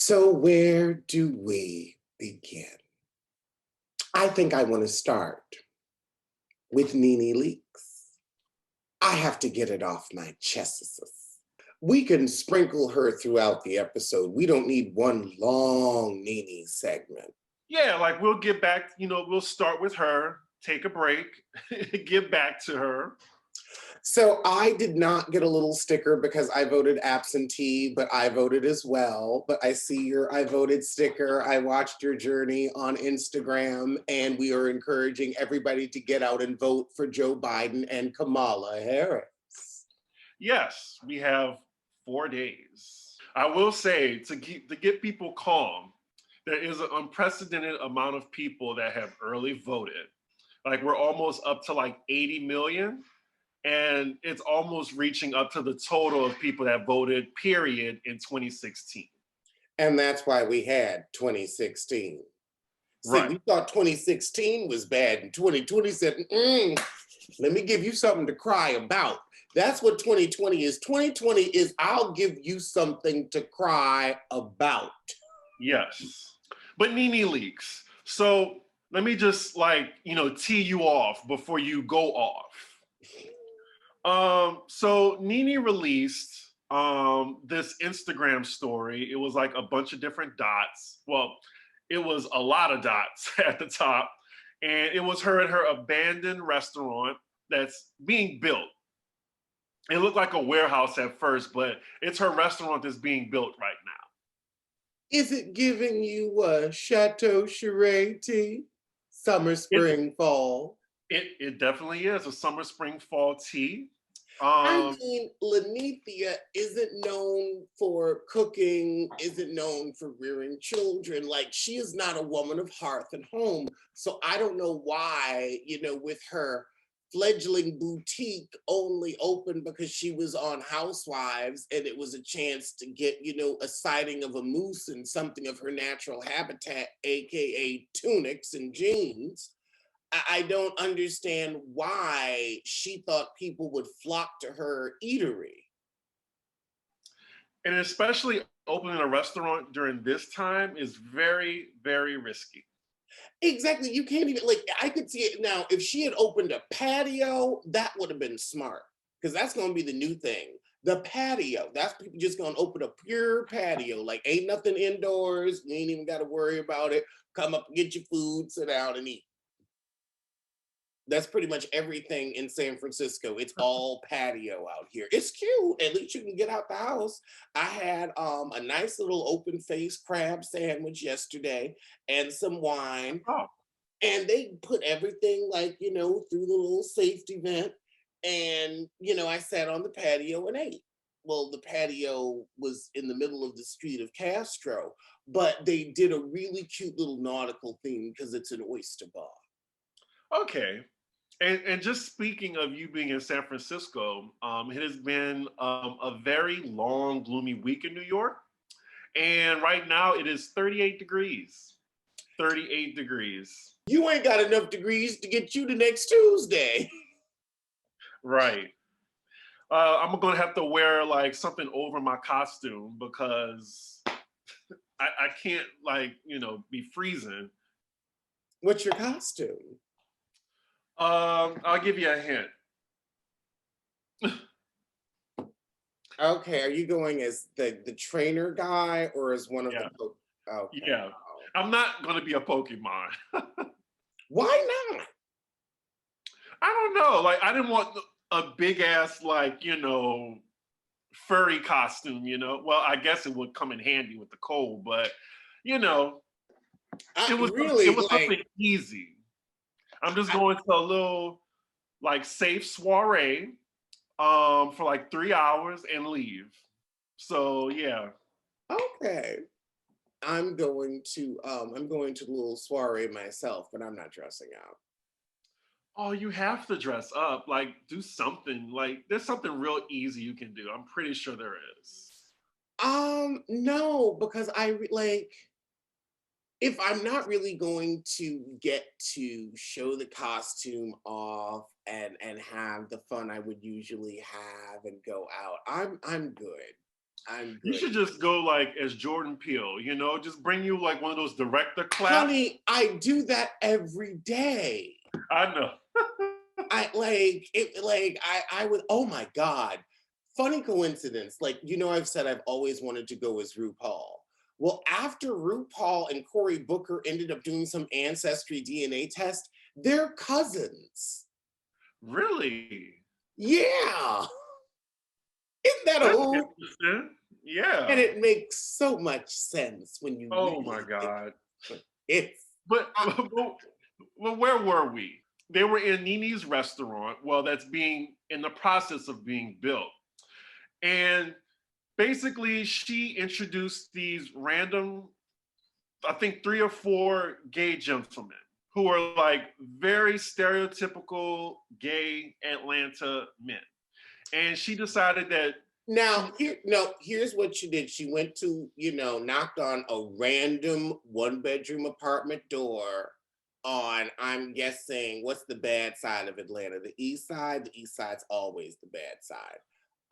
So, where do we begin? I think I want to start with Nene Leakes. I have to get it off my chest. We can sprinkle her throughout the episode. We don't need one long Nene segment. Yeah, like we'll get back, we'll start with her, take a break, get back to her. So I did not get a little sticker because I voted absentee, but I voted as well. But I see your I voted sticker. I watched your journey on Instagram, and we are encouraging everybody to get out and vote for Joe Biden and Kamala Harris. Yes, we have 4 days. I will say to get people calm, there is an unprecedented amount of people that have early voted. Like we're almost up to like 80 million. And it's almost reaching up to the total of people that voted, period, in 2016. And that's why we had 2016. See, Right. we thought 2016 was bad, and 2020 said, let me give you something to cry about. That's what 2020 is. 2020 is I'll give you something to cry about. Yes. But Nene Leakes. So let me just tee you off before you go off. So Nene released this Instagram story. It was like a bunch of different dots. Well, it was a lot of dots at the top. And it was her at her abandoned restaurant that's being built. It looked like a warehouse at first, but it's her restaurant that's being built right now. Is it giving you a Chateau Charité? Summer, spring, fall? It definitely is a summer, spring, fall tea. I mean, Lenithia isn't known for cooking, isn't known for rearing children. Like, she is not a woman of hearth and home. So I don't know why, with her fledgling boutique only open because she was on Housewives and it was a chance to get, a sighting of a moose and something of her natural habitat, AKA tunics and jeans. I don't understand why she thought people would flock to her eatery. And especially opening a restaurant during this time is very, very risky. Exactly. You can't even, like, I could see it now. If she had opened a patio, that would have been smart because that's going to be the new thing. The patio. That's people just going to open a pure patio. Like, ain't nothing indoors. You ain't even got to worry about it. Come up, get your food, sit down, and eat. That's pretty much everything in San Francisco. It's all patio out here. It's cute. At least you can get out the house. I had a nice little open face crab sandwich yesterday and some wine. Oh. And they put everything through the little safety vent. And, I sat on the patio and ate. Well, the patio was in the middle of the street of Castro, but they did a really cute little nautical theme because it's an oyster bar. Okay. And just speaking of you being in San Francisco, it has been a very long, gloomy week in New York. And right now it is 38 degrees. 38 degrees. You ain't got enough degrees to get you to next Tuesday. Right. I'm going to have to wear like something over my costume because I can't be freezing. What's your costume? I'll give you a hint. Okay, are you going as the trainer guy or as one of Yeah. the? Okay. Yeah, I'm not going to be a Pokemon. Why not? I don't know. Like, I didn't want a big ass, furry costume, Well, I guess it would come in handy with the cold, but, it was something easy. I'm just going to a little, safe soiree for 3 hours and leave. So, yeah. Okay. I'm going to the little soiree myself, but I'm not dressing out. Oh, you have to dress up. Do something. There's something real easy you can do. I'm pretty sure there is. No, because if I'm not really going to get to show the costume off and have the fun I would usually have and go out, I'm good. I'm You good. should just go like as Jordan Peele, you know, just bring you like one of those director claps. Honey, I do that every day. I know. I like it, like I would, oh my God. Funny coincidence. Like, you know, I've said I've always wanted to go as RuPaul. Well, after RuPaul and Cory Booker ended up doing some ancestry DNA test, they're cousins. Really? Yeah. Isn't that a That's hoot? interesting. And Yeah. it makes so much sense when you Oh my really think God. it's But, but where were we? They were in Nene's restaurant. Well, that's being in the process of being built. And basically, she introduced these random, I think 3 or 4 gay gentlemen who are like very stereotypical gay Atlanta men. And she decided that now here no, here's what she did. She went to, you know, knocked on a random 1-bedroom apartment door on, I'm guessing, what's the bad side of Atlanta? The east side? The east side's always the bad side.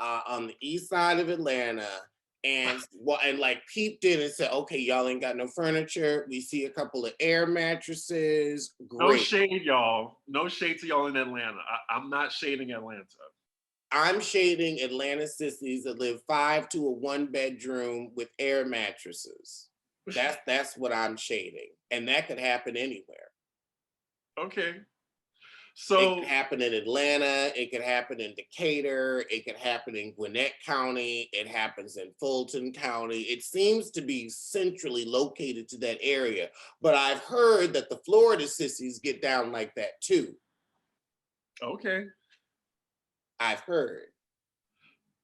On the east side of Atlanta, and well, and like peeped in and said, okay, y'all ain't got no furniture. We see a couple of air mattresses. no Great. shade, y'all. No shade to y'all in Atlanta. I'm not shading Atlanta. I'm shading Atlanta sissies that live 5 to a 1-bedroom with air mattresses. That's what I'm shading. And that could happen anywhere. Okay. It So, could happen in Atlanta, it could happen in Decatur, it could happen in Gwinnett County, it happens in Fulton County. It seems to be centrally located to that area. But I've heard that the Florida sissies get down like that too. okay. I've heard.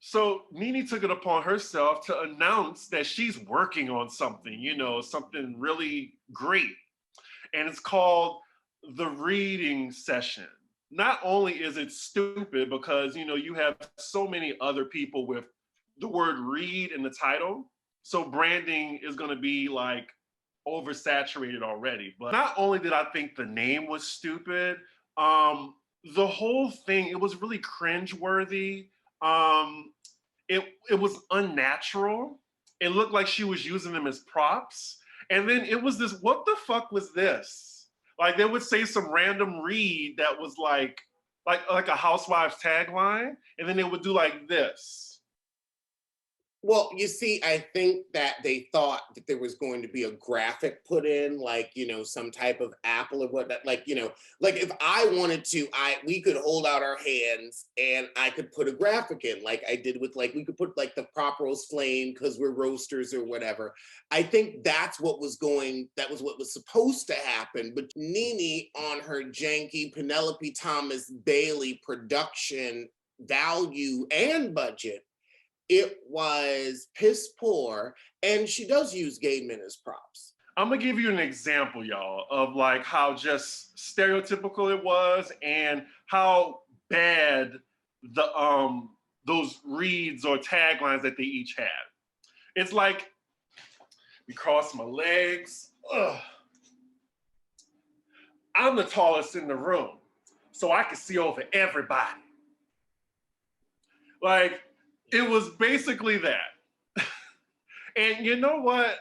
So Nene took it upon herself to announce that she's working on something, you know, something really great. And it's called the reading session. Not only is it stupid because, you know, you have so many other people with the word read in the title. So branding is going to be like oversaturated already. But not only did I think the name was stupid, the whole thing, it was really cringeworthy. Um, it was unnatural. It looked like she was using them as props. And then it was this, what the fuck was this? Like they would say some random read that was like a Housewives tagline, and then they would do like this. Well, you see, I think that they thought that there was going to be a graphic put in, like, you know, some type of apple or whatnot. Like, you know, like if I wanted to, we could hold out our hands and I could put a graphic in, like I did with, like, we could put like the prop roast flame because we're roasters or whatever. I think that was what was supposed to happen. But Nene, on her janky Penelope Thomas Bailey production value and budget, it was piss poor, and she does use gay men as props. I'm gonna give you an example, y'all, of like how just stereotypical it was and how bad the those reads or taglines that they each had. It's like, we cross my legs. Ugh. I'm the tallest in the room, so I can see over everybody. Like, it was basically that. And you know what?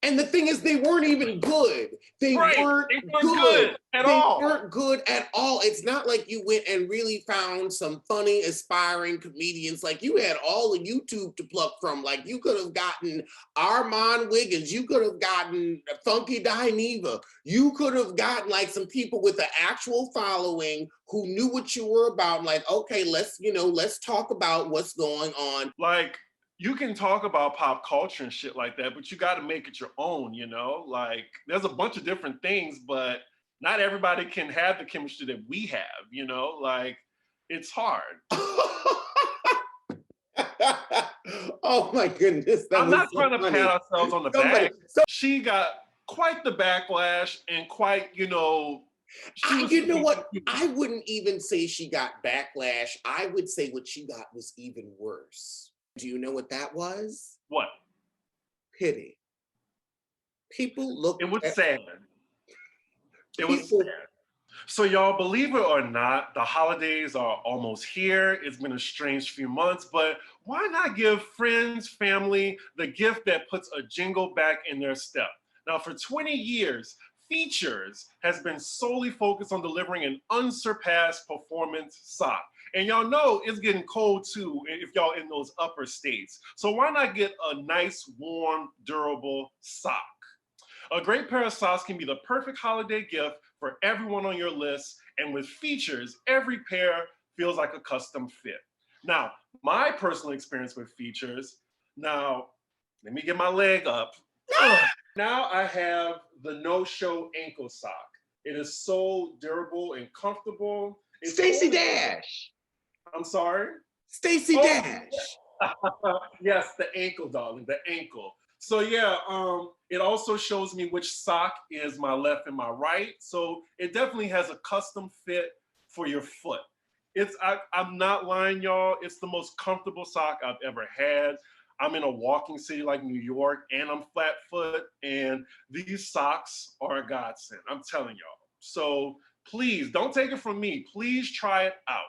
And the thing is, they weren't even good. They Right. weren't They weren't good. good at They all. weren't good at all. It's not like you went and really found some funny, aspiring comedians. Like you had all of YouTube to pluck from. Like you could have gotten Armand Wiggins. You could have gotten Funky Dineva. You could have gotten like some people with an actual following who knew what you were about. Like, okay, let's talk about what's going on. Like, you can talk about pop culture and shit like that, but you got to make it your own, you know? Like, there's a bunch of different things, but not everybody can have the chemistry that we have, you know? Like, it's hard. Oh my goodness, that I'm was not so trying to funny. pat ourselves on the back. She got quite the backlash and quite, you know, she was. You know what? I wouldn't even say she got backlash. I would say what she got was even worse. Do you know what that was? What? Pity. People looked It was at sad. It was people. sad. So y'all, believe it or not, the holidays are almost here. It's been a strange few months, but why not give friends, family, the gift that puts a jingle back in their step? Now, for 20 years, Features has been solely focused on delivering an unsurpassed performance sock. And y'all know it's getting cold too if y'all in those upper states. So why not get a nice, warm, durable sock? A great pair of socks can be the perfect holiday gift for everyone on your list, and with Features, every pair feels like a custom fit. Now, my personal experience with Features, now, let me get my leg up. Ugh. Now I have the no-show ankle sock. It is so durable and comfortable. It's Stacey only, Dash. I'm sorry? Stacey Oh, Dash. yes, the ankle, darling, the ankle. So yeah, it also shows me which sock is my left and my right. So it definitely has a custom fit for your foot. I'm not lying, y'all. It's the most comfortable sock I've ever had. I'm in a walking city like New York, and I'm flat foot, and these socks are a godsend. I'm telling y'all. So please don't take it from me. Please try it out.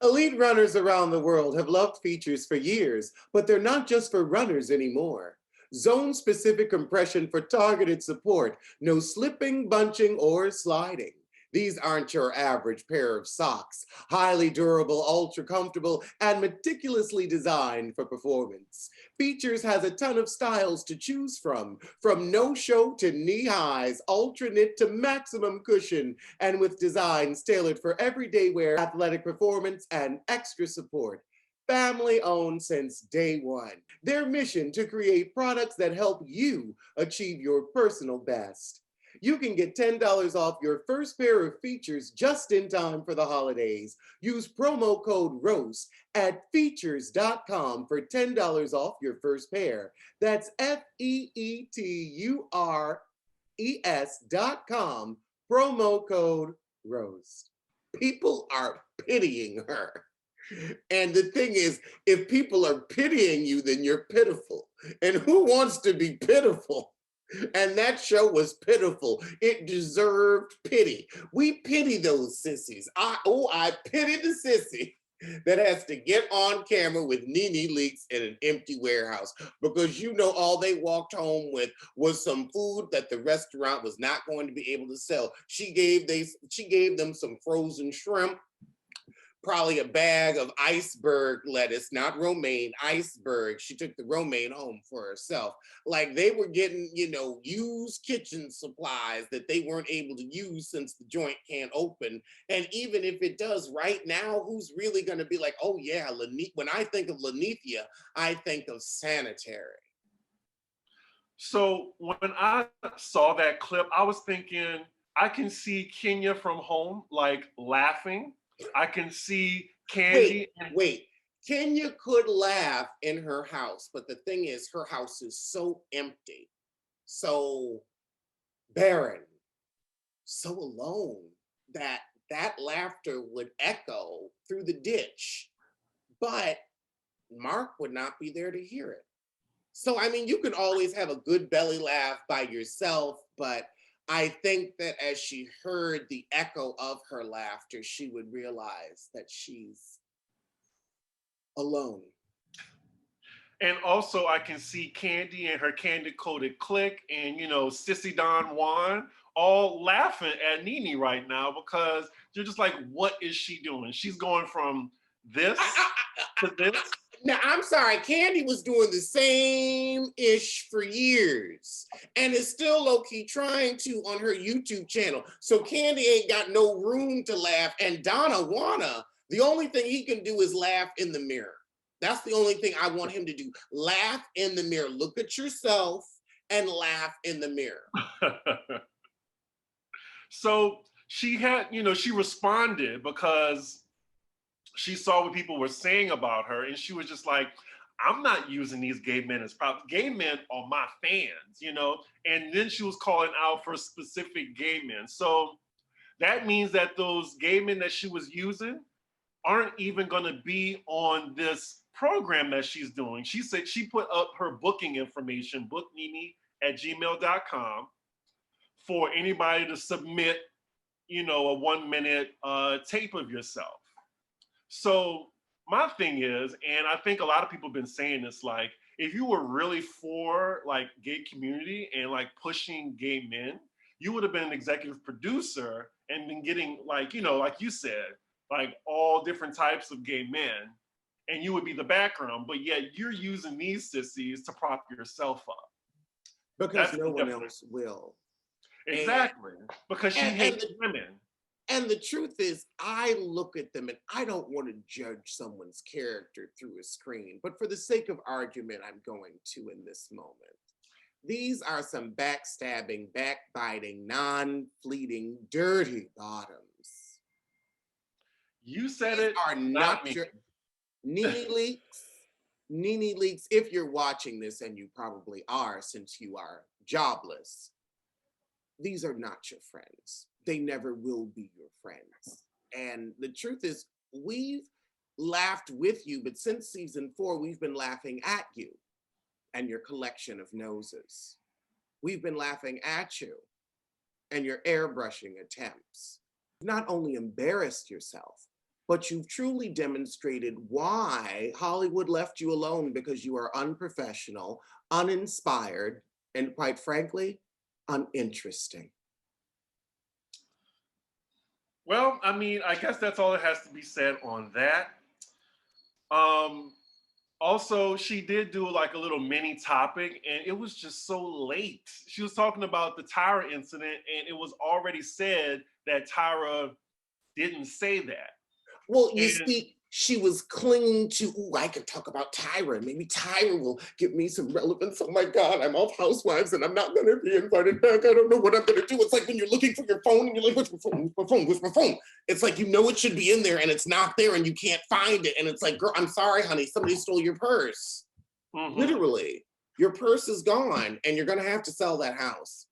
Elite runners around the world have loved Features for years, but they're not just for runners anymore. Zone-specific compression for targeted support, no slipping, bunching, or sliding. These aren't your average pair of socks. Highly durable, ultra comfortable, and meticulously designed for performance. Features has a ton of styles to choose from no-show to knee-highs, ultra knit to maximum cushion, and with designs tailored for everyday wear, athletic performance, and extra support. Family owned since day one. Their mission to create products that help you achieve your personal best. You can get $10 off your first pair of Features just in time for the holidays. Use promo code ROAST at features.com for $10 off your first pair. That's FEETURES.com, promo code ROAST. People are pitying her. And the thing is, if people are pitying you, then you're pitiful. And who wants to be pitiful? And that show was pitiful. It deserved pity. We pity those sissies. I pity the sissy that has to get on camera with Nene leaks in an empty warehouse because you know all they walked home with was some food that the restaurant was not going to be able to sell. She gave them some frozen shrimp, probably a bag of iceberg lettuce, not romaine, iceberg. She took the romaine home for herself. Like they were getting, used kitchen supplies that they weren't able to use since the joint can't open. And even if it does right now, who's really gonna be like, oh yeah, when I think of Lenithia, I think of sanitary. So when I saw that clip, I was thinking, I can see Kenya from home, like laughing. I can see Candy. Wait. Kenya could laugh in her house, but the thing is, her house is so empty, so barren, so alone that laughter would echo through the ditch. But Mark would not be there to hear it. So, I mean, you can always have a good belly laugh by yourself, but I think that as she heard the echo of her laughter, she would realize that she's alone. And also I can see Candy and her candy-coated clique and, Sissy Don Juan all laughing at Nene right now because you're just like, what is she doing? She's going from this to this. Now, I'm sorry, Candy was doing the same-ish for years and is still low-key trying to on her YouTube channel. So Candy ain't got no room to laugh. And Donna Wanna, the only thing he can do is laugh in the mirror. That's the only thing I want him to do. Laugh in the mirror. Look at yourself and laugh in the mirror. So she had, she responded because she saw what people were saying about her, and she was just like, I'm not using these gay men as props. Gay men are my fans, And then she was calling out for specific gay men. So that means that those gay men that she was using aren't even going to be on this program that she's doing. She said she put up her booking information, booknene@gmail.com, for anybody to submit a 1 minute tape of yourself. So my thing is, and I think a lot of people have been saying this, like, if you were really for like gay community and like pushing gay men, you would have been an executive producer and been getting like, like you said, like all different types of gay men, and you would be the background, but yet you're using these sissies to prop yourself up. Because That's no the one difference. else will. Exactly. Because she And hates women. And the truth is, I look at them and I don't want to judge someone's character through a screen, but for the sake of argument, I'm going to in this moment. These are some backstabbing, backbiting, non-fleeting, dirty bottoms. You said These it, are not not me. your Nene leaks. Nene leaks, if you're watching this, and you probably are since you are jobless, these are not your friends. They never will be your friends. And the truth is, we've laughed with you, but since season 4, we've been laughing at you and your collection of noses. We've been laughing at you and your airbrushing attempts. You've not only embarrassed yourself, but you've truly demonstrated why Hollywood left you alone, because you are unprofessional, uninspired, and quite frankly, uninteresting. Well, I mean, I guess that's all that has to be said on that. Um, Also, she did do like a little mini topic, and it was just so late. She was talking about the Tyra incident, and it was already said that Tyra didn't say that. Well, you And see, she was clinging to, ooh, I could talk about Tyra. Maybe Tyra will give me some relevance. Oh my God, I'm off Housewives and I'm not going to be invited back. I don't know what I'm going to do. It's like when you're looking for your phone and you're like, where's my phone? Where's my phone? Where's my phone? It's like, you know, it should be in there and it's not there and you can't find it. And it's like, girl, I'm sorry, honey, somebody stole your purse. Literally, your purse is gone and you're going to have to sell that house.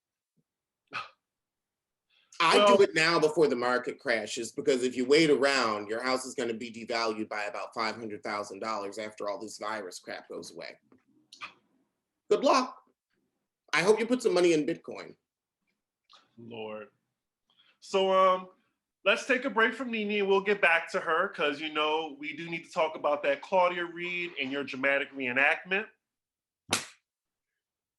I do it now before the market crashes, because if you wait around, your house is going to be devalued by about $500,000 after all this virus crap goes away. Good luck. I hope you put some money in Bitcoin. Lord. So let's take a break from Nene and we'll get back to her, because we do need to talk about that Claudia read and your dramatic reenactment.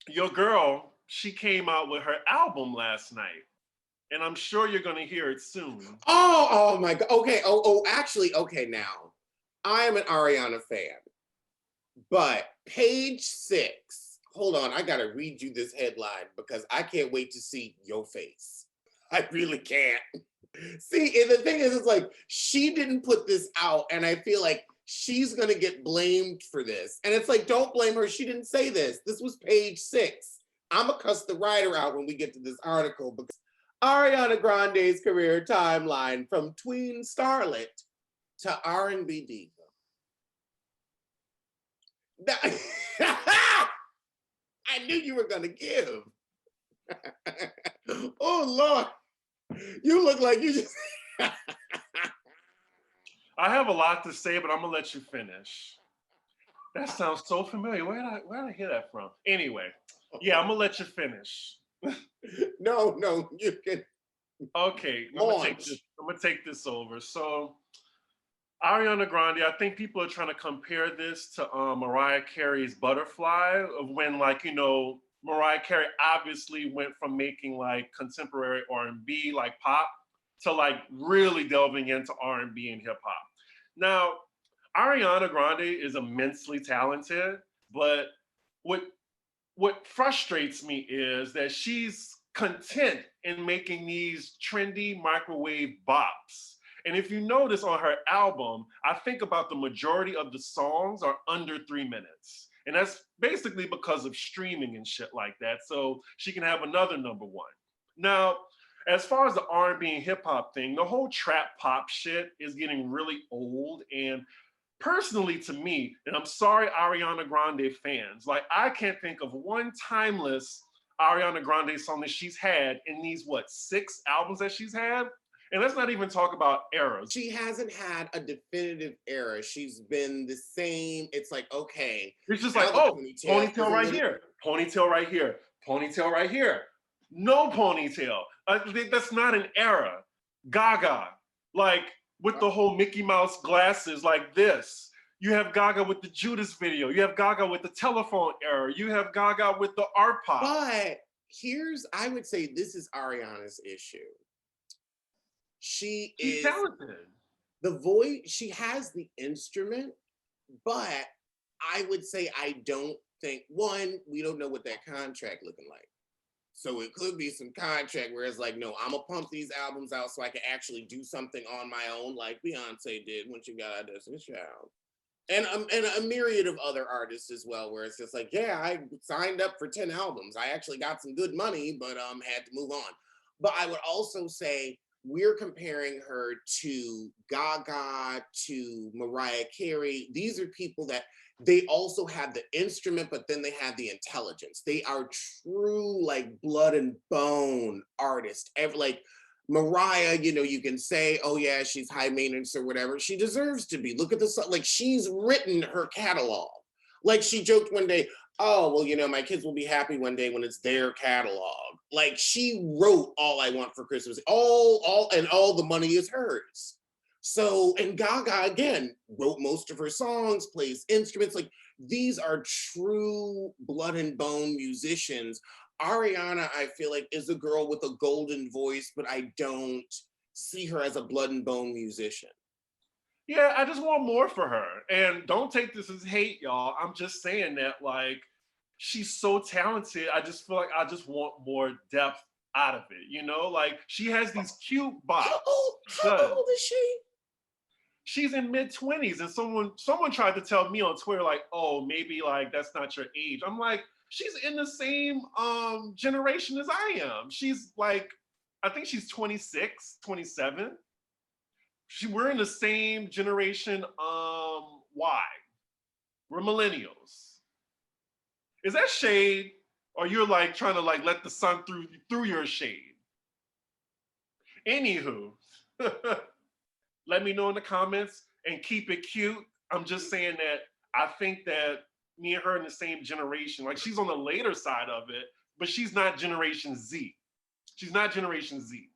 Your girl, she came out with her album last night, and I'm sure you're going to hear it soon. Oh my God. Okay. Actually, okay, now. I am an Ariana fan, but page 6, hold on, I got to read you this headline because I can't wait to see your face. I really can't. See, and the thing is, it's like, she didn't put this out, and I feel like she's going to get blamed for this. And it's like, don't blame her. She didn't say this. This was page 6. I'm going to cuss the writer out when we get to this article, because Ariana Grande's career timeline from tween starlet to R&B diva. I knew you were going to give. Oh, Lord. You look like you just... I have a lot to say, but I'm going to let you finish. That sounds so familiar. Where did I hear that from? Anyway, yeah, I'm going to let you finish. No, you can. Okay, I'm gonna take this over. So, Ariana Grande, I think people are trying to compare this to Mariah Carey's Butterfly, of when, like, Mariah Carey obviously went from making like contemporary R&B, like pop, to like really delving into R&B and hip hop. Now, Ariana Grande is immensely talented, but what frustrates me is that she's content in making these trendy microwave bops. And if you notice on her album, I think about the majority of the songs are under 3 minutes. And that's basically because of streaming and shit like that. So she can have another number one. Now, as far as the R&B and hip hop thing, the whole trap pop shit is getting really old. And personally, to me, and I'm sorry, Ariana Grande fans, like, I can't think of one timeless Ariana Grande song that she's had in these 6 albums that she's had. And let's not even talk about eras. She hasn't had a definitive era. She's been the same. It's like, okay. It's just like, oh, ponytail right here, ponytail right here, ponytail right here. No ponytail. That's not an era. Gaga, like with the whole Mickey Mouse glasses like this. You have Gaga with the Judas video. You have Gaga with the telephone era. You have Gaga with the art pop. But I would say this is Ariana's issue. She's talented. The voice, she has the instrument, but I would say I don't think, one, we don't know what that contract looking like. So it could be some contract where it's like, no, I'm gonna pump these albums out so I can actually do something on my own, like Beyonce did when she got Destiny's Child. And a myriad of other artists as well, where it's just like, yeah, I signed up for 10 albums. I actually got some good money, but had to move on. But I would also say we're comparing her to Gaga, to Mariah Carey. These are people that they also have the instrument, but then they have the intelligence. They are true, like, blood and bone artists. Like Mariah, you can say, oh yeah, she's high maintenance or whatever. She deserves to be. Look at this, like, she's written her catalog. Like, she joked one day, oh, well, my kids will be happy one day when it's their catalog. Like, she wrote All I Want for Christmas. All the money is hers. So, and Gaga, again, wrote most of her songs, plays instruments. Like, these are true blood and bone musicians. Ariana, I feel like, is a girl with a golden voice, but I don't see her as a blood and bone musician. Yeah, I just want more for her. And don't take this as hate, y'all. I'm just saying that, like, she's so talented. I just feel like I just want more depth out of it, Like, she has these cute bops. How old is she? She's in mid-20s, and someone tried to tell me on Twitter, like, oh, maybe, like, that's not your age. I'm like, she's in the same generation as I am. She's like, I think she's 26, 27. We're in the same generation. Why? We're millennials. Is that shade, or you're like trying to like let the sun through your shade? Anywho, let me know in the comments and keep it cute. I'm just saying that I think that me and her in the same generation. Like, she's on the later side of it, but she's not Generation Z. She's not Generation Z.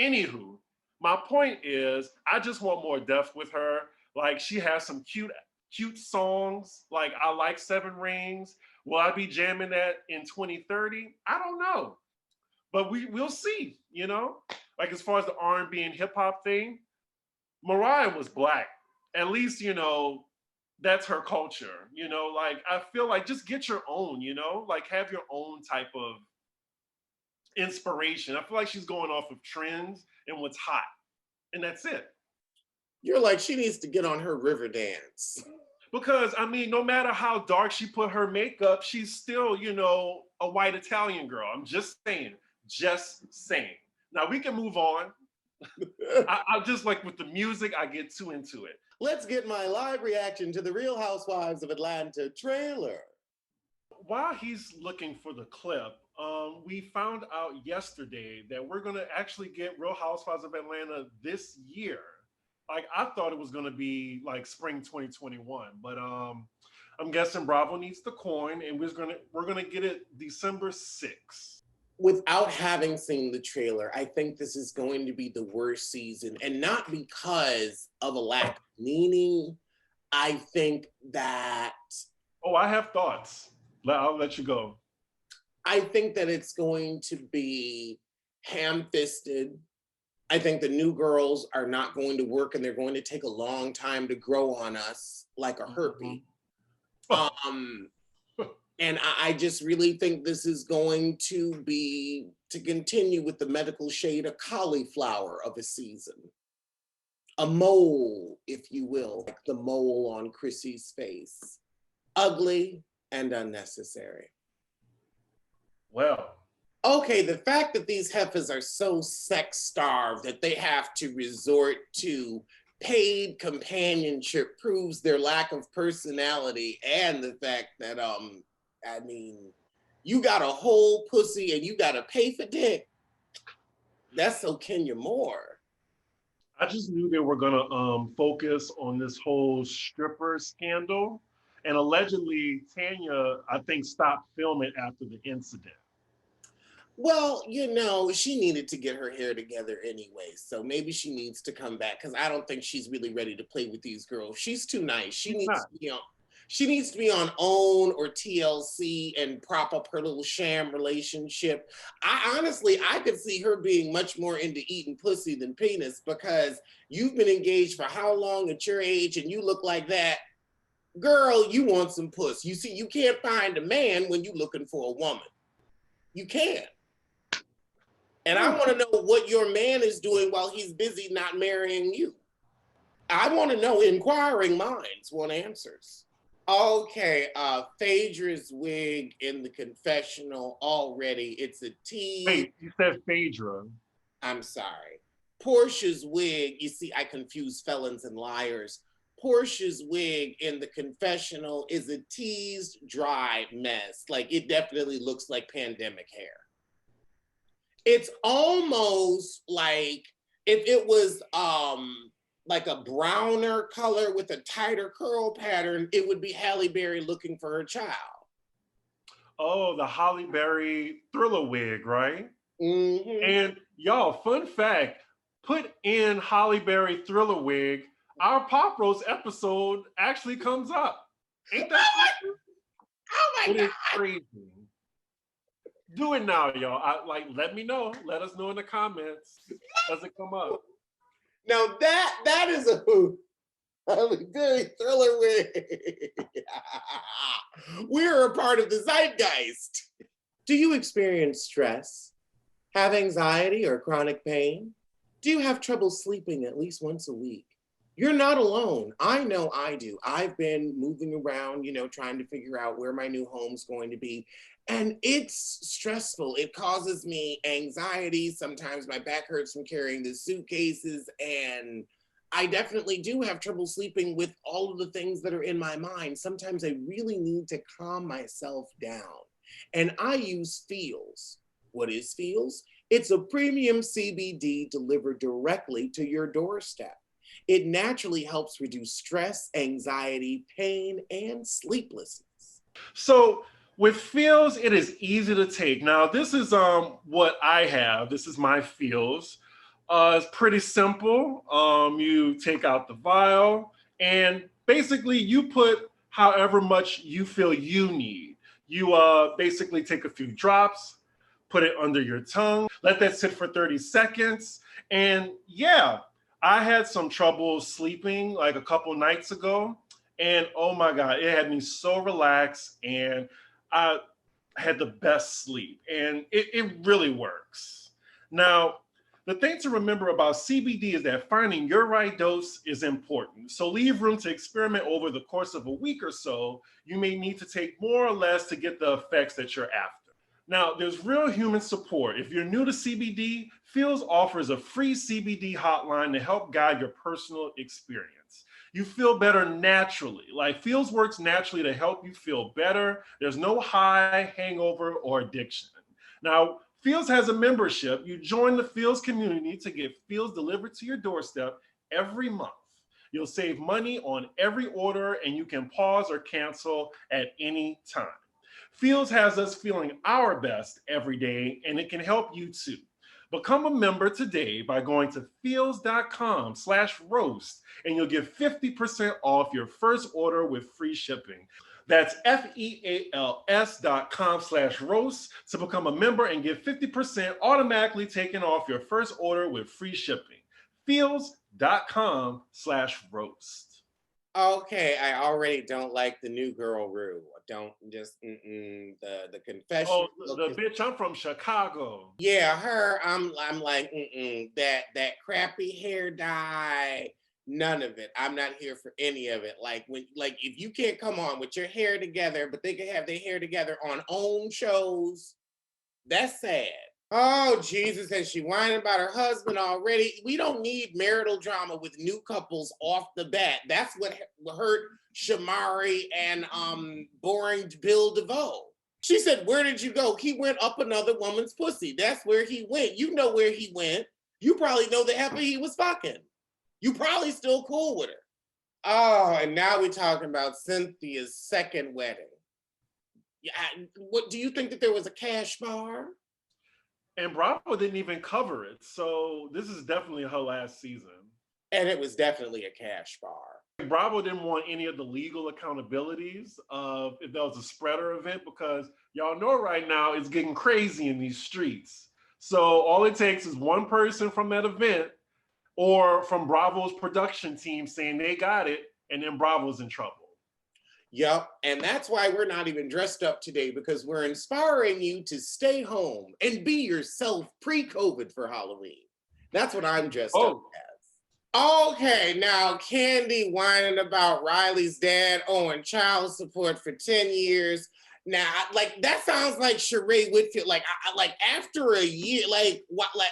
Anywho, my point is, I just want more depth with her. Like, she has some cute songs. Like, I like Seven Rings. Will I be jamming that in 2030? I don't know. But we'll see, Like, as far as the R&B and hip hop thing, Mariah was Black. At least, that's her culture, Like, I feel like just get your own, Like, have your own type of inspiration. I feel like she's going off of trends and what's hot, and that's it. You're like, she needs to get on her river dance. Because, I mean, no matter how dark she put her makeup, she's still, a white Italian girl. I'm just saying. Now, we can move on. I just, like, with the music, I get too into it. Let's get my live reaction to the Real Housewives of Atlanta trailer. While he's looking for the clip, we found out yesterday that we're going to actually get Real Housewives of Atlanta this year. Like, I thought it was going to be like spring 2021, but I'm guessing Bravo needs the coin, and we're going to get it December 6th. Without having seen the trailer, I think this is going to be the worst season, and not because of a lack of meaning. I think that... Oh, I have thoughts. I'll let you go. I think that it's going to be ham-fisted. I think the new girls are not going to work, and they're going to take a long time to grow on us like a herpy. And I just really think this is going to continue with the medical shade of cauliflower of a season. A mole, if you will, like the mole on Chrissy's face. Ugly and unnecessary. Well. Okay, the fact that these heifers are so sex-starved that they have to resort to paid companionship proves their lack of personality, and the fact that, I mean, you got a whole pussy and you gotta pay for dick. That's so Kenya Moore. I just knew they were gonna focus on this whole stripper scandal, and allegedly Tanya, I think, stopped filming after the incident. Well, she needed to get her hair together anyway. So maybe she needs to come back because I don't think she's really ready to play with these girls. She's too nice. She's not. She needs to be on OWN or TLC and prop up her little sham relationship. I could see her being much more into eating pussy than penis because you've been engaged for how long at your age and you look like that. Girl, you want some puss. You see, you can't find a man when you're looking for a woman. You can't. And I want to know what your man is doing while he's busy not marrying you. I want to know. Inquiring minds want answers. Okay, Phaedra's wig in the confessional already. It's a tease. Wait, you said Phaedra. I'm sorry. Portia's wig, you see, I confuse felons and liars. Portia's wig in the confessional is a teased, dry mess. Like, it definitely looks like pandemic hair. It's almost like if it was like a browner color with a tighter curl pattern, it would be Halle Berry looking for her child. Oh, the Halle Berry Thriller wig, right? Mm-hmm. And y'all, fun fact, put in Halle Berry Thriller wig, our Pop Roast episode actually comes up. Ain't that crazy? Oh my God. It is crazy. Do it now, y'all. Let me know. Let us know in the comments. Does it come up? Now that is a very Thriller wig. We're a part of the zeitgeist. Do you experience stress, have anxiety or chronic pain? Do you have trouble sleeping at least once a week? You're not alone. I know I do. I've been moving around, trying to figure out where my new home's going to be. And it's stressful. It causes me anxiety. Sometimes my back hurts from carrying the suitcases. And I definitely do have trouble sleeping with all of the things that are in my mind. Sometimes I really need to calm myself down. And I use Feels. What is Feels? It's a premium CBD delivered directly to your doorstep. It naturally helps reduce stress, anxiety, pain, and sleeplessness. So with Feels, it is easy to take. Now, this is what I have. This is my Feels. It's pretty simple. You take out the vial, and basically you put however much you feel you need. You basically take a few drops, put it under your tongue, let that sit for 30 seconds, and yeah, I had some trouble sleeping like a couple nights ago, and oh my God, it had me so relaxed, and I had the best sleep, and it really works. Now, the thing to remember about CBD is that finding your right dose is important. So leave room to experiment over the course of a week or so. You may need to take more or less to get the effects that you're after. Now, there's real human support. If you're new to CBD, Feels offers a free CBD hotline to help guide your personal experience. You feel better naturally. Like Feels works naturally to help you feel better. There's no high, hangover, or addiction. Now, Feels has a membership. You join the Feels community to get Feels delivered to your doorstep every month. You'll save money on every order, and you can pause or cancel at any time. Feels has us feeling our best every day, and it can help you too. Become a member today by going to feels.com/roast, and you'll get 50% off your first order with free shipping. That's FEALS.com/roast to become a member and get 50% automatically taken off your first order with free shipping. Feels.com/roast. Okay, I already don't like the new girl Rue. Don't just the confession. Oh, the bitch, I'm from Chicago. Yeah, her. I'm like that crappy hair dye. None of it. I'm not here for any of it. If you can't come on with your hair together, but they can have their hair together on own shows, that's sad. Oh, Jesus, and she whining about her husband already. We don't need marital drama with new couples off the bat. That's what hurt Shamari and boring Bill DeVoe. She said, "Where did you go?" He went up another woman's pussy. That's where he went. You know where he went. You probably know the heifer he was fucking. You probably still cool with her. Oh, and now we're talking about Cynthia's second wedding. Yeah, what do you think that there was a cash bar? And Bravo didn't even cover it. So this is definitely her last season. And it was definitely a cash bar. Bravo didn't want any of the legal accountabilities of if there was a spreader event because y'all know right now it's getting crazy in these streets. So all it takes is one person from that event or from Bravo's production team saying they got it, and then Bravo's in trouble. Yep, and that's why we're not even dressed up today, because we're inspiring you to stay home and be yourself pre-COVID for Halloween. That's what I'm dressed up as. Okay, now Candy whining about Riley's dad owing child support for 10 years. Now, like that sounds like Sheree Whitfield. Like, like after a year, like what? Like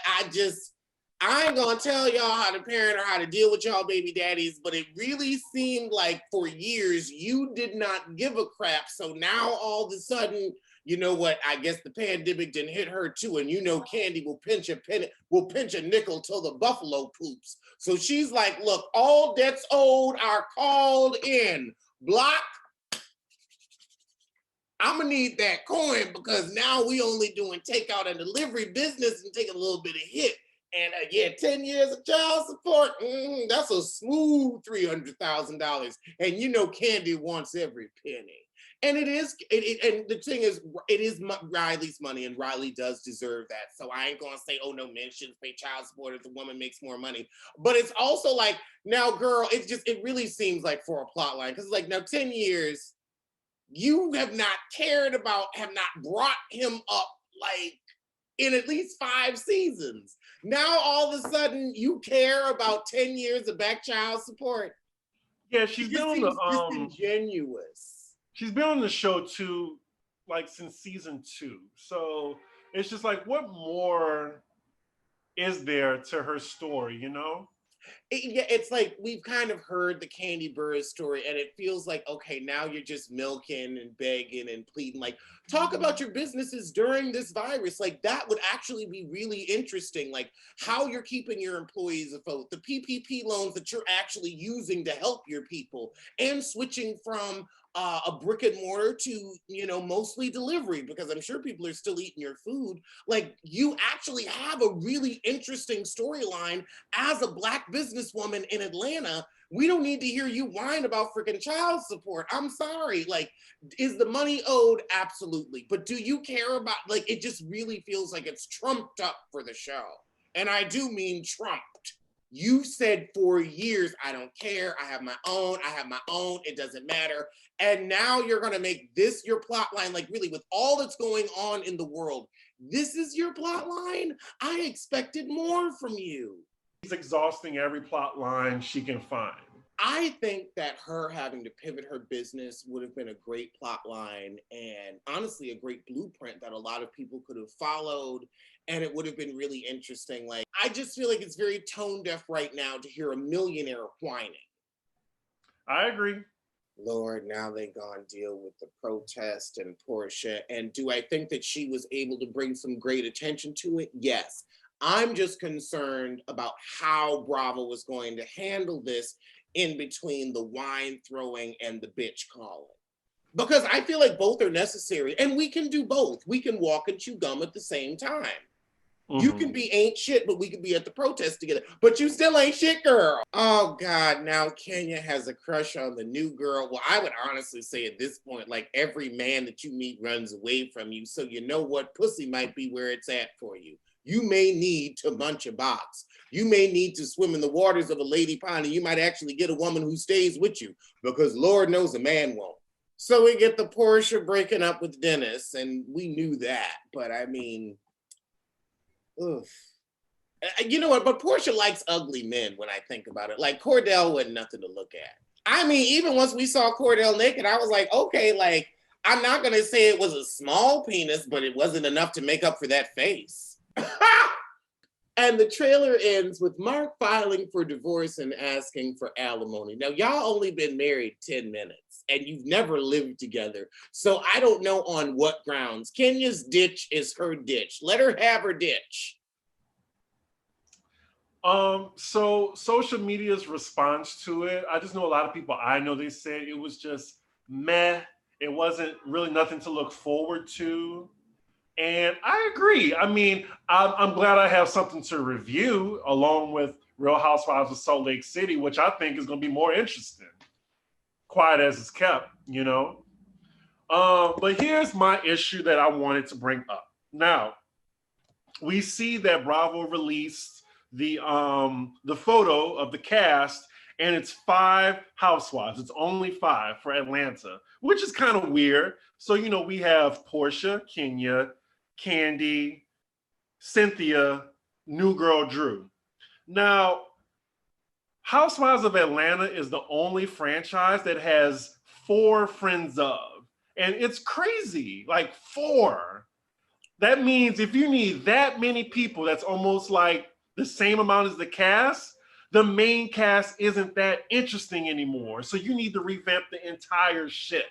I ain't gonna tell y'all how to parent or how to deal with y'all baby daddies, but it really seemed like for years you did not give a crap. So now all of a sudden, you know what? I guess the pandemic didn't hit her too, and you know Candy will pinch a nickel till the buffalo poops. So she's like, "Look, all debts owed are called in. Block. I'm gonna need that coin because now we only doing takeout and delivery business and take a little bit of hit." And yeah, 10 years of child support, that's a smooth $300,000. And you know Candy wants every penny. And it is, and the thing is, it is Riley's money, and Riley does deserve that. So I ain't gonna say, oh no, men shouldn't pay child support if the woman makes more money. But it's also like, now girl, it really seems like for a plot line, because like now 10 years, you have not cared about, have not brought him up like in at least 5 seasons. Now all of a sudden you care about 10 years of back child support. Yeah, she's been on the disingenuous. She's been on the show too, like since season 2. So it's just like, what more is there to her story, you know? It's like we've kind of heard the Candy Burris story, and it feels like, okay, now you're just milking and begging and pleading. Like, talk about your businesses during this virus. Like, that would actually be really interesting. Like, how you're keeping your employees afloat, the PPP loans that you're actually using to help your people, and switching from a brick and mortar to, you know, mostly delivery, because I'm sure people are still eating your food. Like, you actually have a really interesting storyline as a Black businesswoman in Atlanta. We don't need to hear you whine about freaking child support. I'm sorry. Like, is the money owed? Absolutely. But do you care about, like, it just really feels like it's trumped up for the show. And I do mean trumped. You said for years, I don't care. I have my own. It doesn't matter. And now you're going to make this your plot line. Like, really, with all that's going on in the world, this is your plot line? I expected more from you. She's exhausting every plot line she can find. I think that her having to pivot her business would have been a great plot line, and honestly a great blueprint that a lot of people could have followed, and it would have been really interesting. Like, I just feel like it's very tone deaf right now to hear a millionaire whining. I agree. Lord, now they gonna deal with the protest and Portia. And do I think that she was able to bring some great attention to it? Yes. I'm just concerned about how Bravo was going to handle this in between the wine throwing and the bitch calling. Because I feel like both are necessary, and we can do both. We can walk and chew gum at the same time. You can be ain't shit, but we could be at the protest together. But you still ain't shit, girl. Oh God, now Kenya has a crush on the new girl. Well, I would honestly say at this point, like, every man that you meet runs away from you. So you know what? Pussy might be where it's at for you. You may need to munch a box. You may need to swim in the waters of a lady pond, and you might actually get a woman who stays with you, because Lord knows a man won't. So we get the Portia breaking up with Dennis, and we knew that. But I mean, oof. You know what? But Portia likes ugly men when I think about it. Like, Cordell wasn't nothing to look at. I mean, even once we saw Cordell naked, I was like, okay, like, I'm not going to say it was a small penis, but it wasn't enough to make up for that face. And the trailer ends with Mark filing for divorce and asking for alimony. Now, y'all only been married 10 minutes and you've never lived together. So I don't know on what grounds. Kenya's ditch is her ditch. Let her have her ditch. So social media's response to it, I just know a lot of people I know, they said it was just meh. It wasn't really nothing to look forward to. And I agree. I mean, I'm glad I have something to review along with Real Housewives of Salt Lake City, which I think is going to be more interesting. Quiet as it's kept, you know. But here's my issue that I wanted to bring up. Now, we see that Bravo released the photo of the cast, and it's 5 housewives. It's only 5 for Atlanta, which is kind of weird. So you know we have Portia, Kenya, Candy, Cynthia, New Girl Drew. Now, Housewives of Atlanta is the only franchise that has 4 friends of, and it's crazy. Like 4. That means if you need that many people, that's almost like the same amount as the cast, the main cast isn't that interesting anymore. So you need to revamp the entire shit.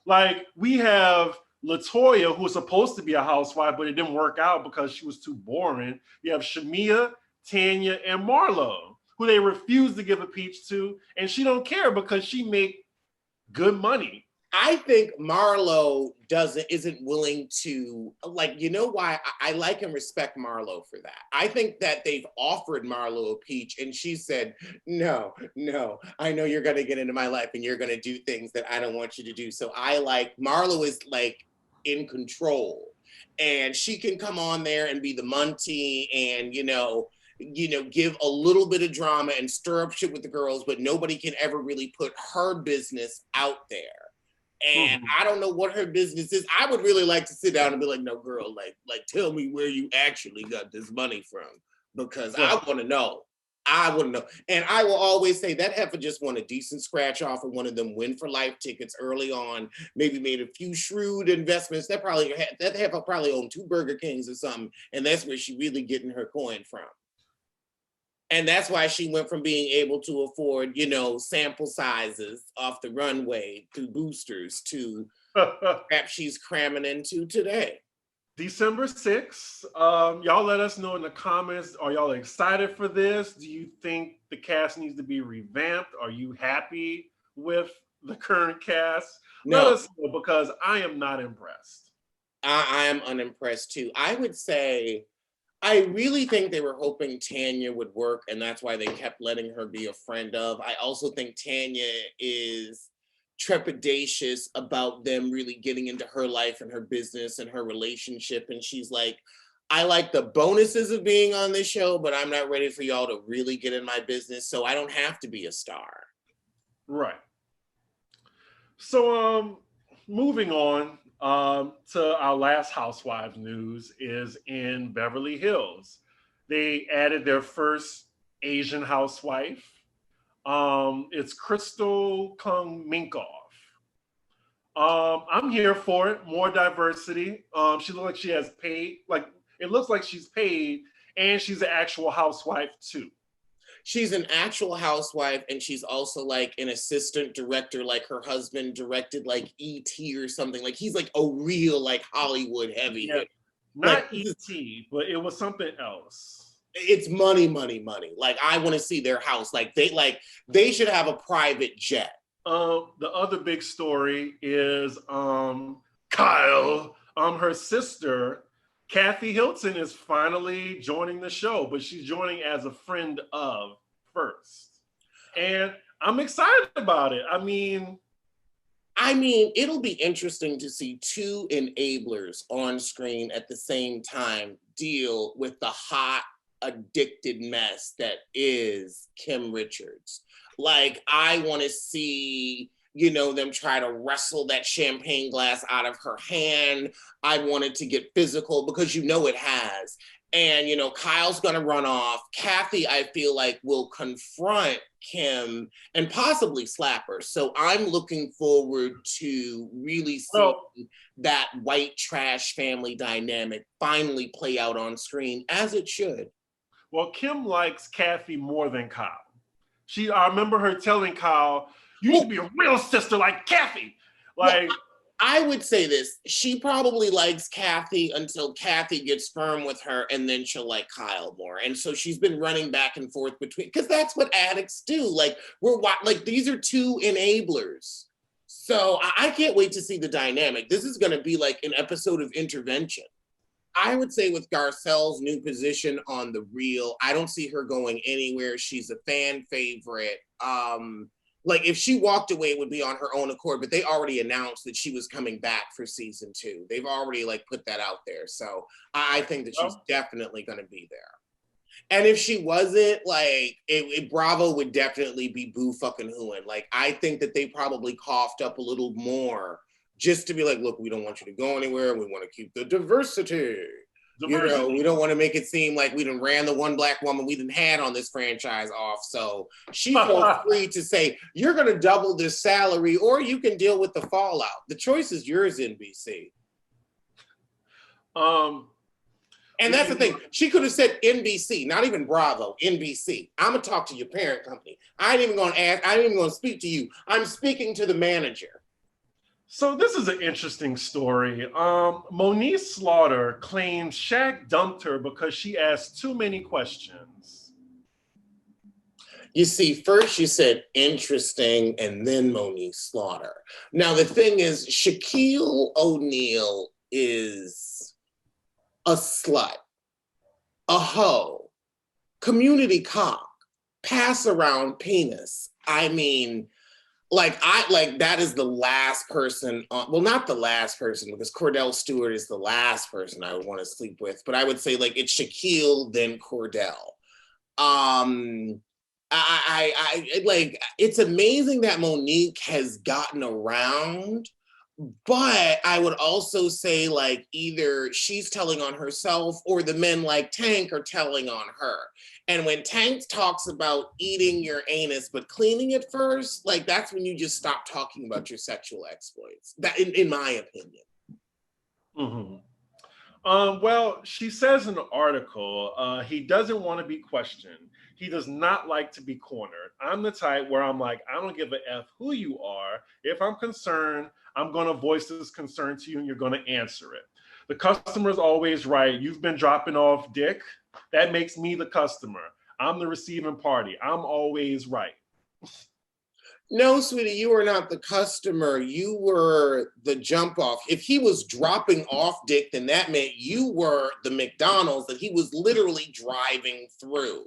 Like we have Latoya, who was supposed to be a housewife, but it didn't work out because she was too boring. You have Shamia, Tanya, and Marlo, who they refuse to give a peach to, and she don't care because she make good money. I think Marlo isn't willing to, like, you know why I like and respect Marlo for that. I think that they've offered Marlo a peach and she said, no, I know you're gonna get into my life and you're gonna do things that I don't want you to do. So I like, Marlo is like in control and she can come on there and be the Muntie and, give a little bit of drama and stir up shit with the girls, but nobody can ever really put her business out there. And I don't know what her business is. I would really like to sit down and be like, no, girl, like tell me where you actually got this money from. Because I want to know. I want to know. And I will always say that heifer just won a decent scratch off of one of them win for life tickets early on, maybe made a few shrewd investments. That heifer probably owned 2 Burger Kings or something. And that's where she really getting her coin from. And that's why she went from being able to afford, sample sizes off the runway to boosters to crap she's cramming into today. December 6th. Y'all let us know in the comments. Are y'all excited for this? Do you think the cast needs to be revamped? Are you happy with the current cast? No. Let us know because I am not impressed. I am unimpressed too. I would say, I really think they were hoping Tanya would work, and that's why they kept letting her be a friend of. I also think Tanya is trepidatious about them really getting into her life and her business and her relationship. And she's like, I like the bonuses of being on this show, but I'm not ready for y'all to really get in my business, so I don't have to be a star. Right. So, moving on. To our last Housewives news is in Beverly Hills. They added their first Asian housewife. It's Crystal Kung Minkoff. I'm here for it. More diversity. She looks like she has paid. Like it looks like she's paid, and she's an actual housewife too. She's an actual housewife, and she's also like an assistant director, like her husband directed like E.T. or something. Like he's like a real like Hollywood heavy. Yeah, not like, E.T., but it was something else. It's money. Like I want to see their house. Like they should have a private jet. The other big story is Kyle. Her sister Kathy Hilton is finally joining the show, but she's joining as a friend of first. And I'm excited about it. I mean, it'll be interesting to see 2 enablers on screen at the same time deal with the hot, addicted mess that is Kim Richards. Like, I want to see them try to wrestle that champagne glass out of her hand. I wanted to get physical because it has. And, Kyle's going to run off. Kathy, I feel like, will confront Kim and possibly slap her. So I'm looking forward to really seeing that white trash family dynamic finally play out on screen, as it should. Well, Kim likes Kathy more than Kyle. I remember her telling Kyle, you need to be a real sister like Kathy. Like, well, I would say this. She probably likes Kathy until Kathy gets firm with her, and then she'll like Kyle more. And so she's been running back and forth between, because that's what addicts do. Like, these are 2 enablers. So I can't wait to see the dynamic. This is going to be like an episode of Intervention. I would say with Garcelle's new position on The Real, I don't see her going anywhere. She's a fan favorite. Like if she walked away, it would be on her own accord, but they already announced that she was coming back for season 2. They've already like put that out there. So I think that she's definitely going to be there. And if she wasn't, like, Bravo would definitely be boo fucking hooing. Like, I think that they probably coughed up a little more just to be like, look, we don't want you to go anywhere. We want to keep the diversity. You know, we don't want to make it seem like we done ran the one black woman we done had on this franchise off. So she felt free to say, you're going to double this salary or you can deal with the fallout. The choice is yours, NBC. And that's the thing. She could have said NBC, not even Bravo, NBC. I'm going to talk to your parent company. I ain't even going to ask. I ain't even going to speak to you. I'm speaking to the manager. So this is an interesting story. Monique Slaughter claims Shaq dumped her because she asked too many questions. You see, first you said interesting and then Monique Slaughter. Now the thing is, Shaquille O'Neal is a slut, a hoe, community cock, pass around penis. I mean, that is the last person, well, not the last person, because Cordell Stewart is the last person I would want to sleep with, but I would say like it's Shaquille, then Cordell. It's amazing that Monique has gotten around, but I would also say like either she's telling on herself or the men like Tank are telling on her. And when Tank talks about eating your anus but cleaning it first, like that's when you just stop talking about your sexual exploits. That, in my opinion. Mm-hmm. Well, she says in the article, he doesn't want to be questioned. He does not like to be cornered. I'm the type where I'm like, I don't give a F who you are. If I'm concerned, I'm going to voice this concern to you and you're going to answer it. The customer's always right. You've been dropping off dick. That makes me the customer. I'm the receiving party. I'm always right. No, sweetie, you are not the customer. You were the jump off. If he was dropping off dick, then that meant you were the McDonald's that he was literally driving through.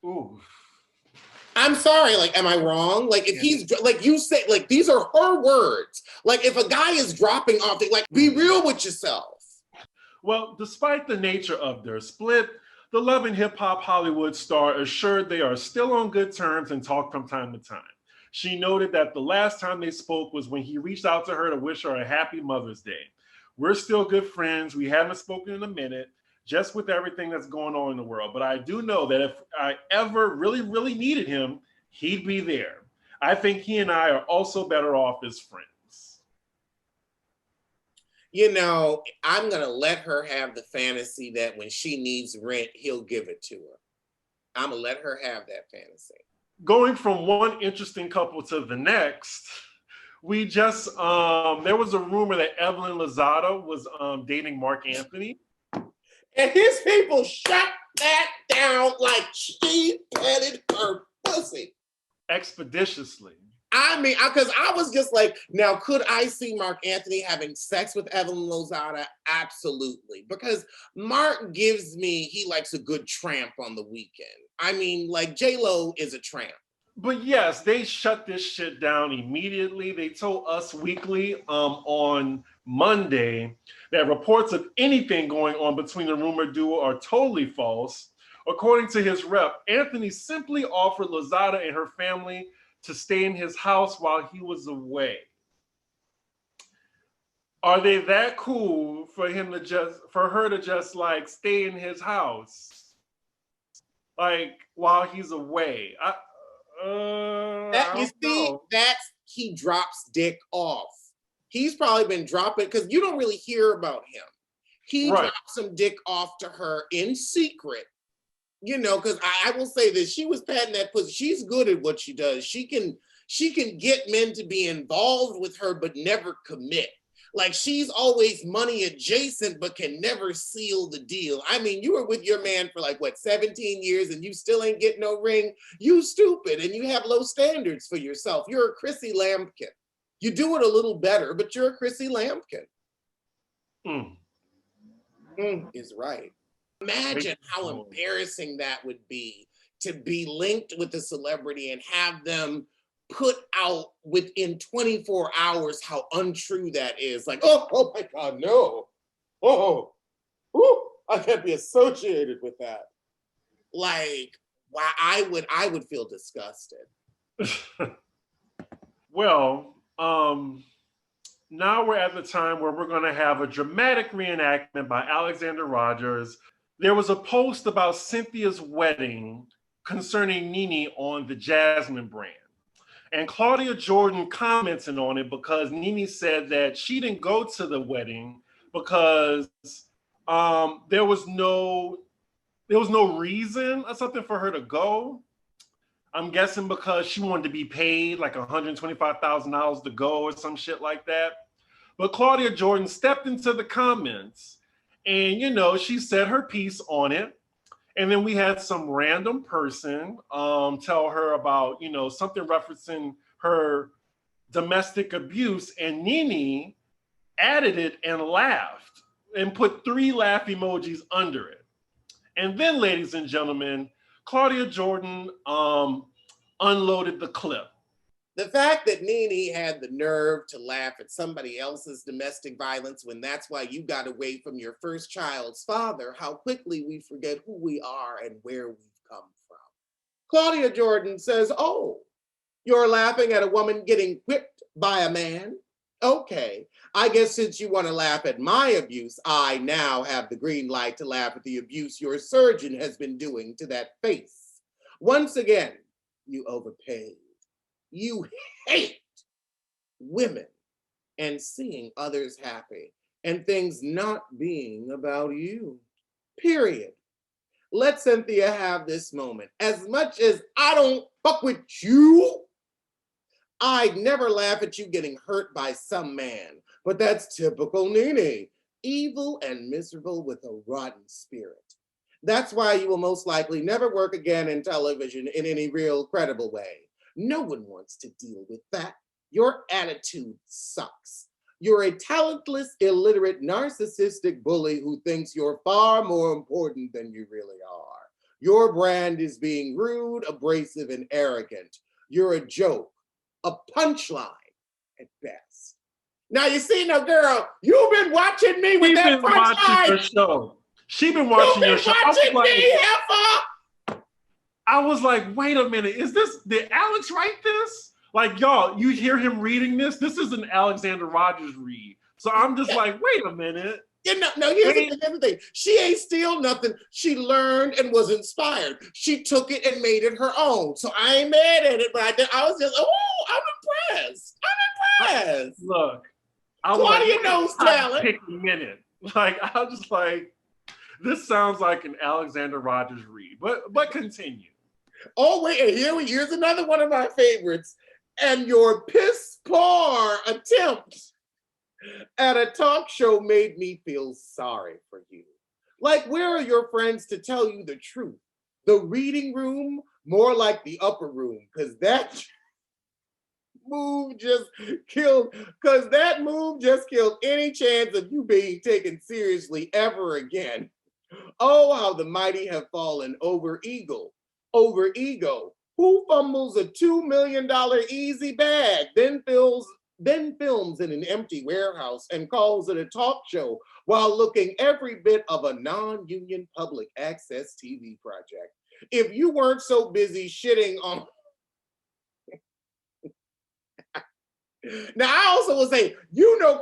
Ooh. I'm sorry, like, am I wrong? Like, if he's, like, you say, like, these are her words. Like, if a guy is dropping off, like, be real with yourself. Well, despite the nature of their split, the Love and Hip Hop Hollywood star assured they are still on good terms and talk from time to time. She noted that the last time they spoke was when he reached out to her to wish her a happy Mother's Day. We're still good friends. We haven't spoken in a minute, just with everything that's going on in the world. But I do know that if I ever really, really needed him, he'd be there. I think he and I are also better off as friends. You know, I'm going to let her have the fantasy that when she needs rent, he'll give it to her. I'm going to let her have that fantasy. Going from one interesting couple to the next, we just, there was a rumor that Evelyn Lozada was dating Mark Anthony. And his people shut that down like she petted her pussy. Expeditiously. I mean, because I was just like, now, could I see Mark Anthony having sex with Evelyn Lozada? Absolutely. Because Mark gives me, he likes a good tramp on the weekend. I mean, like, J-Lo is a tramp. But yes, they shut this shit down immediately. They told Us Weekly on Monday that reports of anything going on between the rumored duo are totally false. According to his rep, Anthony simply offered Lozada and her family to stay in his house while he was away. Are they that cool for her to just like stay in his house, like while he's away? That's he drops dick off. He's probably been dropping because you don't really hear about him. He dropped some dick off to her in secret. You know, because I will say this, she was patting that pussy. She's good at what she does. She can get men to be involved with her, but never commit. Like she's always money adjacent, but can never seal the deal. I mean, you were with your man for like, what, 17 years and you still ain't getting no ring? You stupid and you have low standards for yourself. You're a Chrissy Lampkin. You do it a little better, but you're a Chrissy Lampkin. Is right. Imagine how embarrassing that would be to be linked with a celebrity and have them put out within 24 hours how untrue that is. Like, oh my God, no. I can't be associated with that. Like, why I would feel disgusted. Well, now we're at the time where we're going to have a dramatic reenactment by Alexander Rodgers. There was a post about Cynthia's wedding concerning Nene on the Jasmine brand. And Claudia Jordan commented on it because Nene said that she didn't go to the wedding because there was no reason or something for her to go. I'm guessing because she wanted to be paid like $125,000 to go or some shit like that. But Claudia Jordan stepped into the comments and, she said her piece on it. And then we had some random person tell her about, something referencing her domestic abuse. And Nene added it and laughed and put 3 laugh emojis under it. And then, ladies and gentlemen, Claudia Jordan unloaded the clip. The fact that Nene had the nerve to laugh at somebody else's domestic violence when that's why you got away from your first child's father, how quickly we forget who we are and where we've come from. Claudia Jordan says, oh, you're laughing at a woman getting whipped by a man? Okay, I guess since you want to laugh at my abuse, I now have the green light to laugh at the abuse your surgeon has been doing to that face. Once again, you overpaid. You hate women and seeing others happy and things not being about you, period. Let Cynthia have this moment. As much as I don't fuck with you, I'd never laugh at you getting hurt by some man, but that's typical Nene, evil and miserable with a rotten spirit. That's why you will most likely never work again in television in any real credible way. No one wants to deal with that. Your attitude sucks. You're a talentless, illiterate, narcissistic bully who thinks you're far more important than you really are. Your brand is being rude, abrasive, and arrogant. You're a joke, a punchline at best. Now you see, now girl, you've been watching me with that punchline. She's been watching your show. Watching me, heifer. I was like, wait a minute, did Alex write this? Like, y'all, you hear him reading this? This is an Alexander Rodgers read. So I'm just like, wait a minute. Here's the thing. She ain't steal nothing. She learned and was inspired. She took it and made it her own. So I ain't mad at it, but I was just, I'm impressed. Look, Claudia knows talent. Pick a minute. Like, I was just like, this sounds like an Alexander Rodgers read, but continue. Oh, wait, and here's another one of my favorites. And your piss poor attempt at a talk show made me feel sorry for you. Like, where are your friends to tell you the truth? The reading room, more like the upper room, because that move just killed any chance of you being taken seriously ever again. Oh, how the mighty have fallen over ego. Who fumbles a $2 million easy bag, then films in an empty warehouse and calls it a talk show while looking every bit of a non-union public access TV project? If you weren't so busy shitting on... Now, I also will say,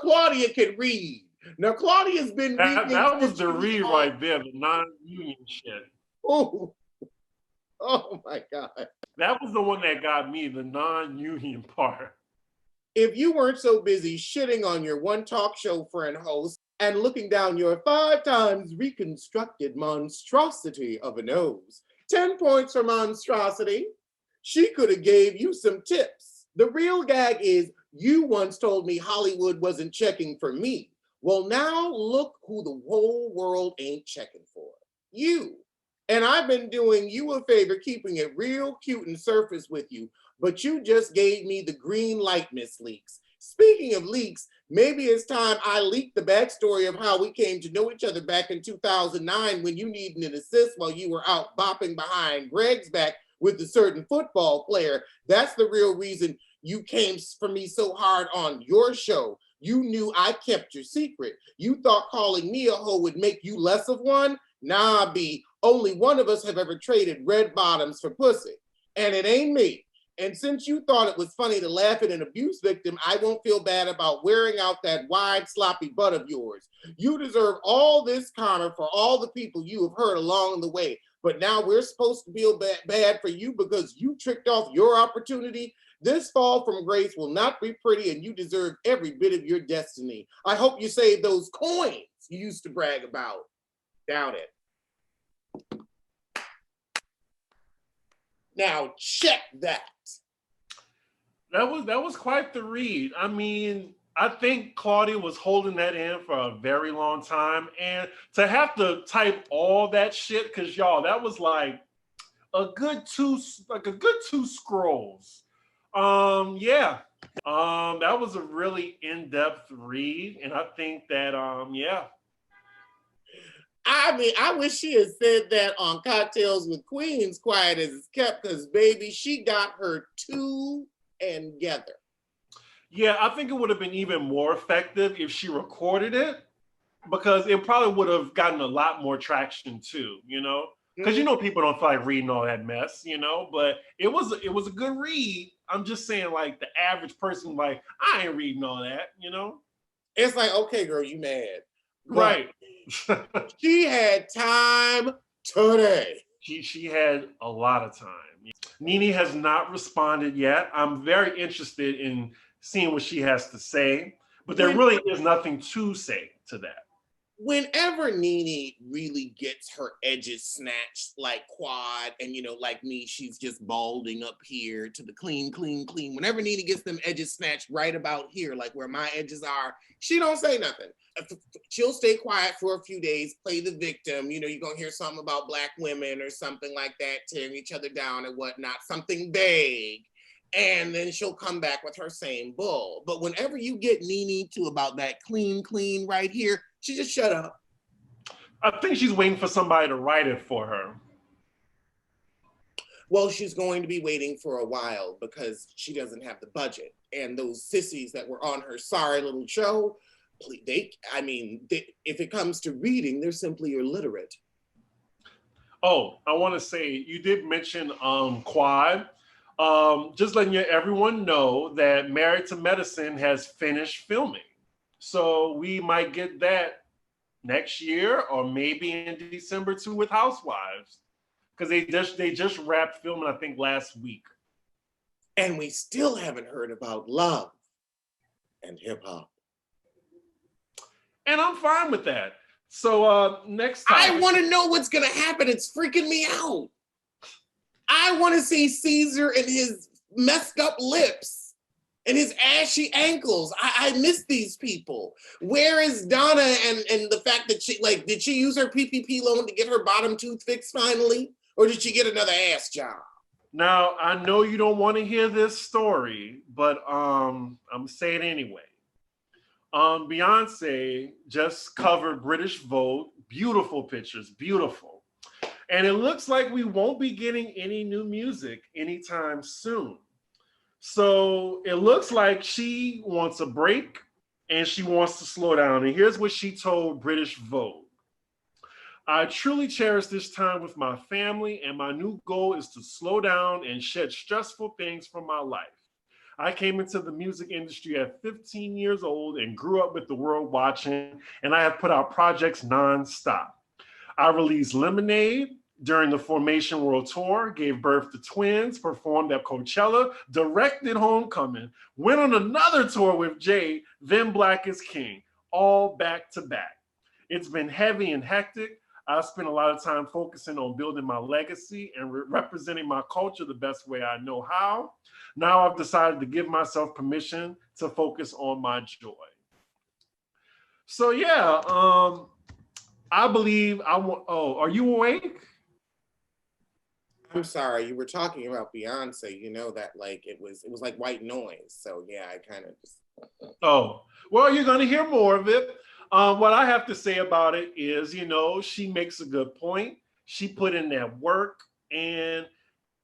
Claudia can read. Now, Claudia's been reading... That was the read right there, the non-union shit. Oh my God. That was the one that got me, the non-union part. If you weren't so busy shitting on your one talk show friend host and looking down your 5 times reconstructed monstrosity of a nose, 10 points for monstrosity, she could have gave you some tips. The real gag is You once told me Hollywood wasn't checking for me. Well, now look who the whole world ain't checking for. You. And I've been doing you a favor keeping it real cute and surface with you, but you just gave me the green light, Miss Leaks. Speaking of leaks, maybe it's time I leaked the backstory of how we came to know each other back in 2009 when you needed an assist while you were out bopping behind Greg's back with a certain football player. That's the real reason you came for me so hard on your show. You knew I kept your secret. You thought calling me a hoe would make you less of one? Nah, B, only one of us have ever traded red bottoms for pussy, and it ain't me. And since you thought it was funny to laugh at an abuse victim, I won't feel bad about wearing out that wide, sloppy butt of yours. You deserve all this karma for all the people you have hurt along the way. But now we're supposed to feel bad for you because you tricked off your opportunity. This fall from grace will not be pretty, and you deserve every bit of your destiny. I hope you save those coins you used to brag about. Doubt it. Now check that. That was quite the read. I mean, I think Claudia was holding that in for a very long time, and to have to type all that shit, because y'all, that was like a good two scrolls. Yeah. That was a really in-depth read, and I think that yeah. I mean, I wish she had said that on Cocktails with Queens, quiet as it's kept, because baby, she got her two together. Yeah, I think it would have been even more effective if she recorded it, because it probably would have gotten a lot more traction too, you know? Because you know people don't feel like reading all that mess, you know, but it was a good read. I'm just saying, like, the average person, like, I ain't reading all that, you know? It's like, okay, girl, you mad. Right. She had time today. She had a lot of time. Nene has not responded yet. I'm very interested in seeing what she has to say, but there really is nothing to say to that. Whenever Nene really gets her edges snatched like Quad, and you know, like me, she's just balding up here to the clean. Whenever Nene gets them edges snatched right about here, like where my edges are, she don't say nothing. She'll stay quiet for a few days, play the victim. You know, you're gonna hear something about Black women or something like that, tearing each other down and whatnot, something vague. And then she'll come back with her same bull. But whenever you get Nene to about that clean right here, she just shut up. I think she's waiting for somebody to write it for her. Well, she's going to be waiting for a while because she doesn't have the budget. And those sissies that were on her sorry little show, if it comes to reading, they're simply illiterate. Oh, I want to say, you did mention Quad. Just letting everyone know that Married to Medicine has finished filming. So we might get that next year or maybe in December too with Housewives. Because they just wrapped filming, I think, last week. And we still haven't heard about love and hip hop. And I'm fine with that. So next time. I want to know what's going to happen. It's freaking me out. I want to see Caesar and his messed up lips and his ashy ankles. I miss these people. Where is Donna and the fact that did she use her PPP loan to get her bottom tooth fixed finally? Or did she get another ass job? Now, I know you don't want to hear this story, but I'm going to say it anyway. Beyonce just covered British Vogue. Beautiful pictures, beautiful. And it looks like we won't be getting any new music anytime soon. So it looks like she wants a break and she wants to slow down. And here's what she told British Vogue. I truly cherish this time with my family, and my new goal is to slow down and shed stressful things from my life. I came into the music industry at 15 years old and grew up with the world watching, and I have put out projects nonstop. I released Lemonade during the Formation World Tour, gave birth to twins, performed at Coachella, directed Homecoming, went on another tour with Jay, then Black is King, all back to back. It's been heavy and hectic. I spent a lot of time focusing on building my legacy and representing my culture the best way I know how. Now I've decided to give myself permission to focus on my joy. So yeah, I believe I want. Oh, are you awake? I'm sorry, you were talking about Beyonce. You know that like it was like white noise. So yeah, I kind of just. Oh, well, you're going to hear more of it. What I have to say about it is, she makes a good point. She put in that work, and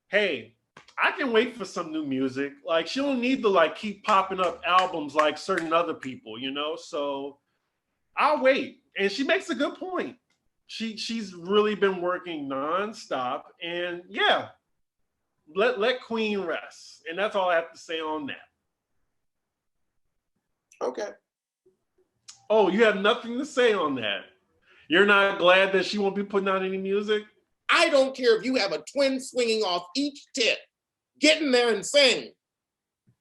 hey, I can wait for some new music. Like she don't need to like keep popping up albums like certain other people. So I'll wait. And she makes a good point. She's really been working nonstop, and yeah, let Queen rest. And that's all I have to say on that. Okay. Oh, you have nothing to say on that. You're not glad that she won't be putting out any music? I don't care if you have a twin swinging off each tip. Get in there and sing.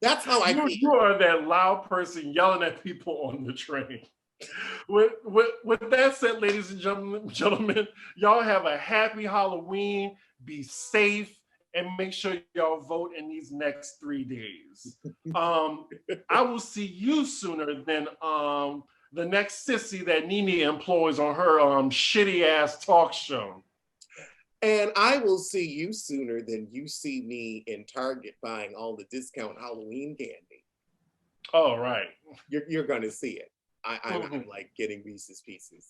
That's how I feel. You are that loud person yelling at people on the train. With that said, ladies and gentlemen, y'all have a happy Halloween. Be safe and make sure y'all vote in these next 3 days. I will see you sooner than the next sissy that Nene employs on her shitty ass talk show. And I will see you sooner than you see me in Target buying all the discount Halloween candy. All right. You're going to see it. I'm like getting Reese's Pieces.